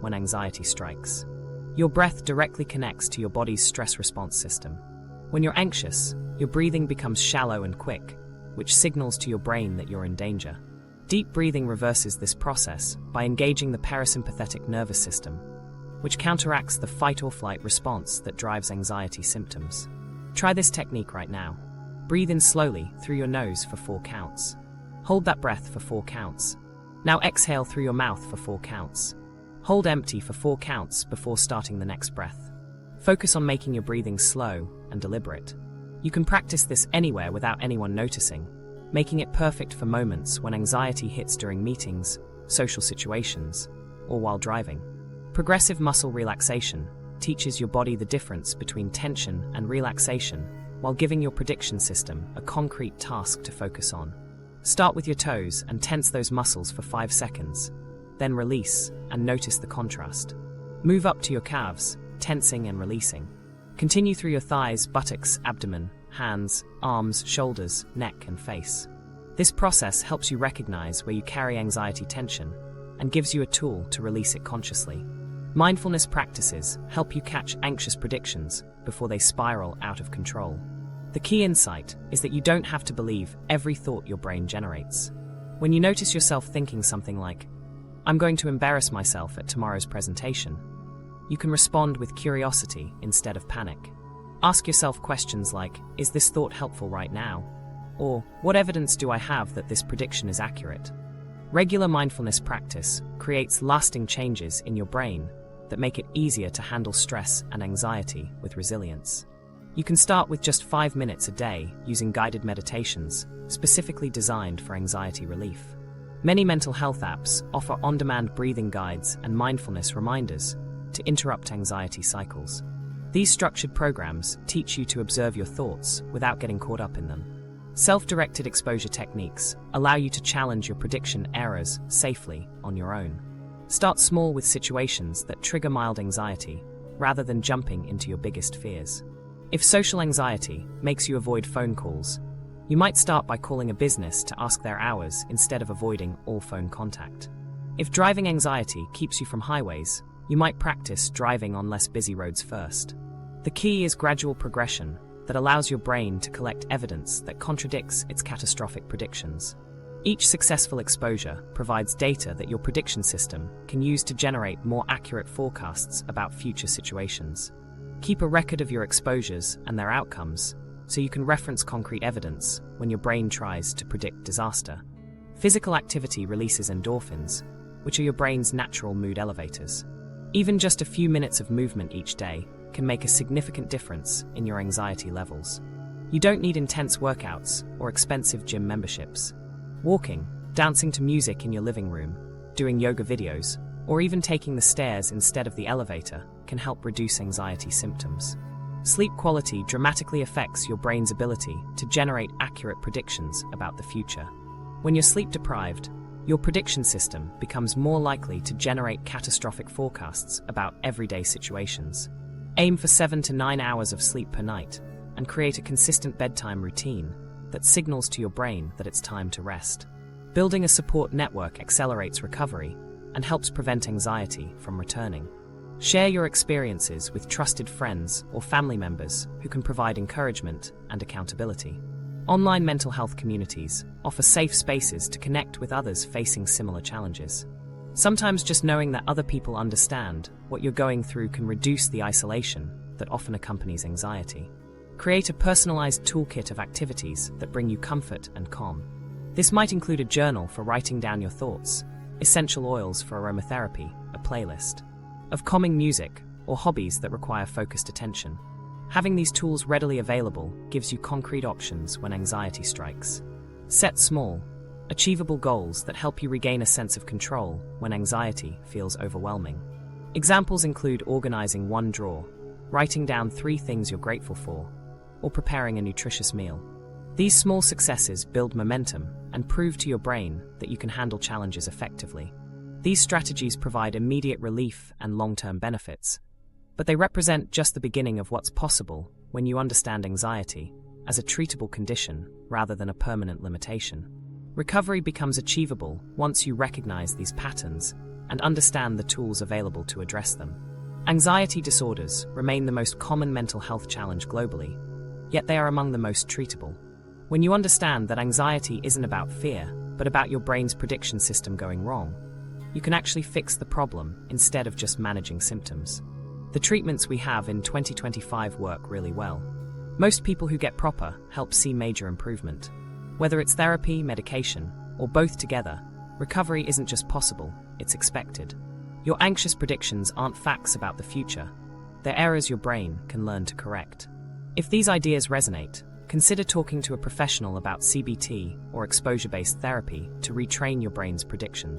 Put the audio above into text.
when anxiety strikes. Your breath directly connects to your body's stress response system. When you're anxious, your breathing becomes shallow and quick, which signals to your brain that you're in danger. Deep breathing reverses this process by engaging the parasympathetic nervous system, which counteracts the fight-or-flight response that drives anxiety symptoms. Try this technique right now. Breathe in slowly through your nose for 4 counts. Hold that breath for 4 counts. Now exhale through your mouth for 4 counts. Hold empty for 4 counts before starting the next breath. Focus on making your breathing slow and deliberate. You can practice this anywhere without anyone noticing, making it perfect for moments when anxiety hits during meetings, social situations, or while driving. Progressive muscle relaxation teaches your body the difference between tension and relaxation while giving your prediction system a concrete task to focus on. Start with your toes and tense those muscles for 5 seconds, then release and notice the contrast. Move up to your calves, tensing and releasing. Continue through your thighs, buttocks, abdomen, hands, arms, shoulders, neck, and face. This process helps you recognize where you carry anxiety tension and gives you a tool to release it consciously. Mindfulness practices help you catch anxious predictions before they spiral out of control. The key insight is that you don't have to believe every thought your brain generates. When you notice yourself thinking something like, "I'm going to embarrass myself at tomorrow's presentation," you can respond with curiosity instead of panic. Ask yourself questions like, "Is this thought helpful right now?" Or, "What evidence do I have that this prediction is accurate?" Regular mindfulness practice creates lasting changes in your brain that make it easier to handle stress and anxiety with resilience. You can start with just 5 minutes a day using guided meditations specifically designed for anxiety relief. Many mental health apps offer on-demand breathing guides and mindfulness reminders to interrupt anxiety cycles. These structured programs teach you to observe your thoughts without getting caught up in them. Self-directed exposure techniques allow you to challenge your prediction errors safely on your own. Start small with situations that trigger mild anxiety, rather than jumping into your biggest fears. If social anxiety makes you avoid phone calls, you might start by calling a business to ask their hours instead of avoiding all phone contact. If driving anxiety keeps you from highways, you might practice driving on less busy roads first. The key is gradual progression that allows your brain to collect evidence that contradicts its catastrophic predictions. Each successful exposure provides data that your prediction system can use to generate more accurate forecasts about future situations. Keep a record of your exposures and their outcomes so you can reference concrete evidence when your brain tries to predict disaster. Physical activity releases endorphins, which are your brain's natural mood elevators. Even just a few minutes of movement each day can make a significant difference in your anxiety levels. You don't need intense workouts or expensive gym memberships. Walking, dancing to music in your living room, doing yoga videos, or even taking the stairs instead of the elevator can help reduce anxiety symptoms. Sleep quality dramatically affects your brain's ability to generate accurate predictions about the future. When you're sleep deprived, your prediction system becomes more likely to generate catastrophic forecasts about everyday situations. Aim for 7 to 9 hours of sleep per night and create a consistent bedtime routine that signals to your brain that it's time to rest. Building a support network accelerates recovery and helps prevent anxiety from returning. Share your experiences with trusted friends or family members who can provide encouragement and accountability. Online mental health communities offer safe spaces to connect with others facing similar challenges. Sometimes just knowing that other people understand what you're going through can reduce the isolation that often accompanies anxiety. Create a personalized toolkit of activities that bring you comfort and calm. This might include a journal for writing down your thoughts, essential oils for aromatherapy, a playlist of calming music, or hobbies that require focused attention. Having these tools readily available gives you concrete options when anxiety strikes. Set small, achievable goals that help you regain a sense of control when anxiety feels overwhelming. Examples include organizing one drawer, writing down 3 things you're grateful for, or preparing a nutritious meal. These small successes build momentum and prove to your brain that you can handle challenges effectively. These strategies provide immediate relief and long-term benefits, but they represent just the beginning of what's possible when you understand anxiety as a treatable condition rather than a permanent limitation. Recovery becomes achievable once you recognize these patterns and understand the tools available to address them. Anxiety disorders remain the most common mental health challenge globally, yet they are among the most treatable. When you understand that anxiety isn't about fear, but about your brain's prediction system going wrong, you can actually fix the problem instead of just managing symptoms. The treatments we have in 2025 work really well. Most people who get proper help see major improvement. Whether it's therapy, medication, or both together, recovery isn't just possible, it's expected. Your anxious predictions aren't facts about the future. They're errors your brain can learn to correct. If these ideas resonate, consider talking to a professional about CBT or exposure-based therapy to retrain your brain's predictions.